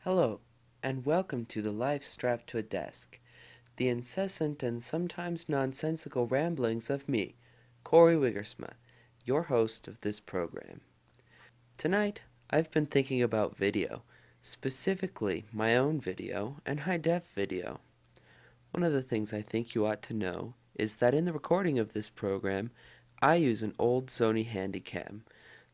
Hello, and welcome to the Life Strapped to a Desk, the incessant and sometimes nonsensical ramblings of me, Corey Wiggersma, your host of this program. Tonight, I've been thinking about video, specifically my own video and high-def video. One of the things I think you ought to know is that in the recording of this program, I use an old Sony Handycam.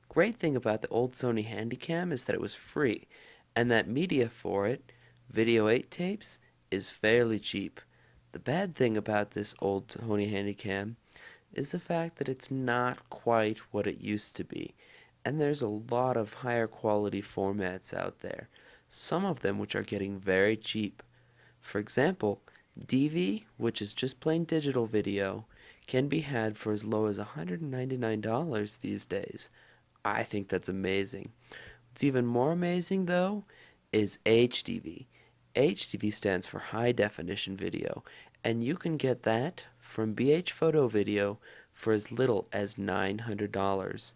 Great thing about the old Sony Handycam is that it was free, and that media for it, Video 8 tapes, is fairly cheap. The bad thing about this old Sony Handycam is the fact that it's not quite what it used to be, and there's a lot of higher quality formats out there, some of them which are getting very cheap. For example, DV, which is just plain digital video, can be had for as low as $199 these days. I think that's amazing. What's even more amazing, though, is HDV. HDV stands for High Definition Video, and you can get that from BH Photo Video for as little as $900.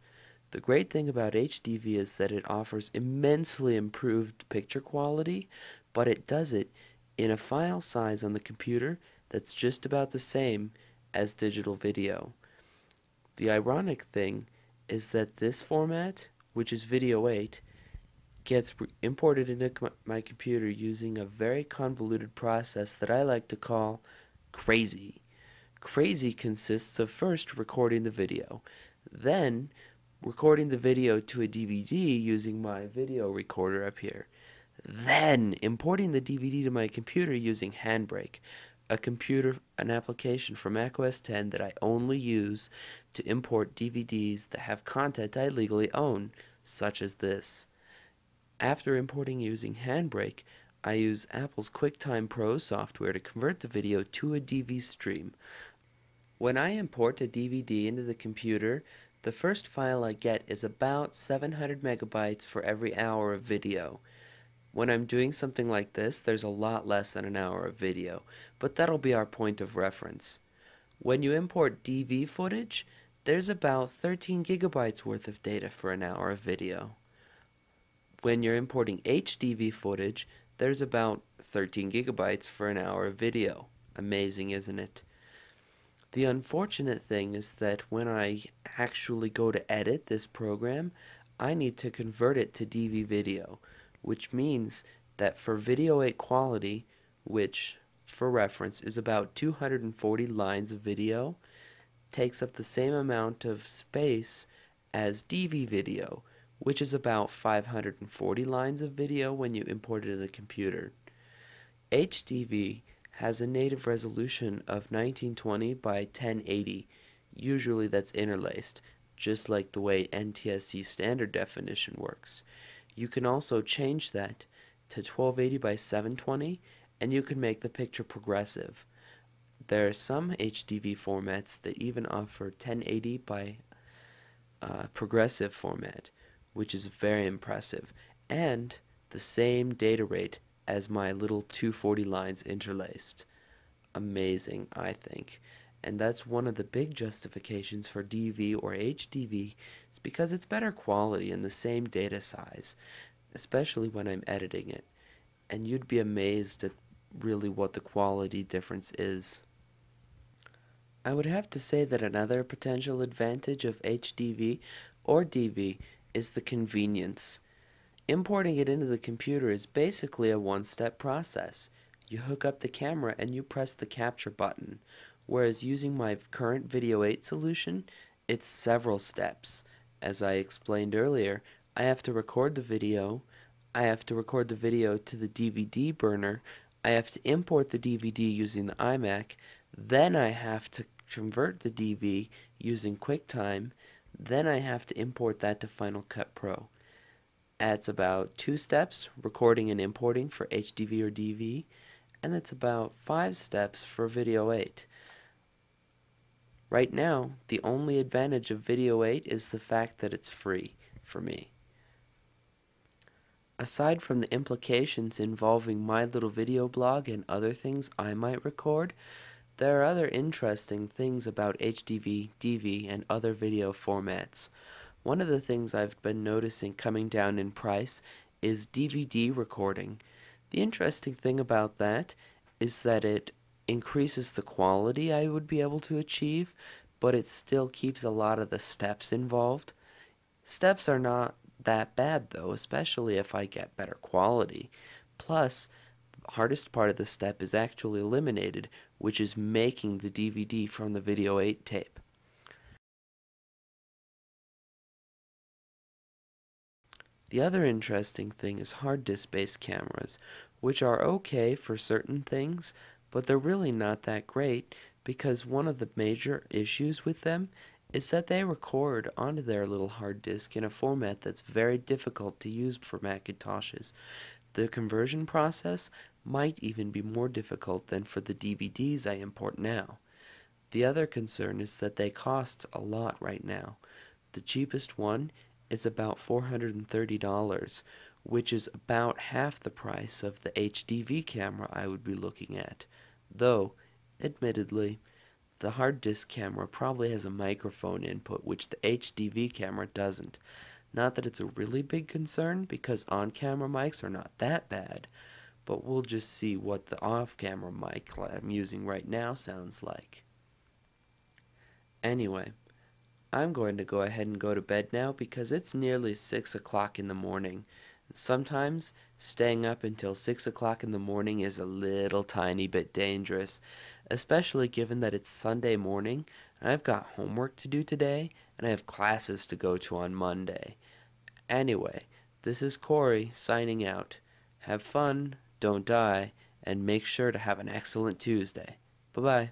The great thing about HDV is that it offers immensely improved picture quality, but it does it in a file size on the computer that's just about the same as digital video. The ironic thing is that this format, which is Video 8, gets imported into my computer using a very convoluted process that I like to call crazy. Crazy consists of first recording the video, then recording the video to a DVD using my video recorder up here, then importing the DVD to my computer using Handbrake, an application for macOS 10 that I only use to import DVDs that have content I legally own, such as this. After importing using Handbrake, I use Apple's QuickTime Pro software to convert the video to a DV stream. When I import a DVD into the computer, the first file I get is about 700 megabytes for every hour of video. When I'm doing something like this, there's a lot less than an hour of video, but that'll be our point of reference. When you import DV footage, there's about 13 gigabytes worth of data for an hour of video. When you're importing HDV footage, there's about 13 gigabytes for an hour of video. Amazing, isn't it? The unfortunate thing is that when I actually go to edit this program, I need to convert it to DV video, which means that for Video 8 quality, which for reference is about 240 lines of video, takes up the same amount of space as DV video, which is about 540 lines of video when you import it to the computer. HDV has a native resolution of 1920 by 1080. Usually that's interlaced, just like the way NTSC standard definition works. You can also change that to 1280 by 720, and you can make the picture progressive. There are some HDV formats that even offer 1080 by progressive format, which is very impressive, and the same data rate as my little 240 lines interlaced. Amazing, I think. And that's one of the big justifications for DV or HDV, is because it's better quality and the same data size, especially when I'm editing it. And you'd be amazed at really what the quality difference is. I would have to say that another potential advantage of HDV or DV is the convenience. Importing it into the computer is basically a one-step process. You hook up the camera and you press the capture button, whereas using my current Video 8 solution, it's several steps. As I explained earlier, I have to record the video, I have to record the video to the DVD burner, I have to import the DVD using the iMac, then I have to convert the DV using QuickTime, then I have to import that to Final Cut Pro. It's about 2 steps, recording and importing for HDV or DV, and it's about 5 steps for Video 8. Right now, the only advantage of Video 8 is the fact that it's free for me. Aside from the implications involving my little video blog and other things I might record, there are other interesting things about HDV, DV, and other video formats. One of the things I've been noticing coming down in price is DVD recording. The interesting thing about that is that it increases the quality I would be able to achieve, but it still keeps a lot of the steps involved. Steps are not that bad though, especially if I get better quality. Plus, the hardest part of the step is actually eliminated, which is making the DVD from the Video 8 tape. The other interesting thing is hard disk-based cameras, which are okay for certain things, but they're really not that great because one of the major issues with them is that they record onto their little hard disk in a format that's very difficult to use for Macintoshes. The conversion process might even be more difficult than for the DVDs I import now. The other concern is that they cost a lot right now. The cheapest one is about $430, which is about half the price of the HDV camera I would be looking at. Though, admittedly, the hard disk camera probably has a microphone input, which the HDV camera doesn't. Not that it's a really big concern, because on-camera mics are not that bad, but we'll just see what the off-camera mic I'm using right now sounds like. Anyway, I'm going to go ahead and go to bed now because it's nearly 6 o'clock in the morning. Sometimes staying up until 6 o'clock in the morning is a little tiny bit dangerous, especially given that it's Sunday morning and I've got homework to do today and I have classes to go to on Monday. Anyway, this is Corey signing out. Have fun, don't die, and make sure to have an excellent Tuesday. Bye-bye.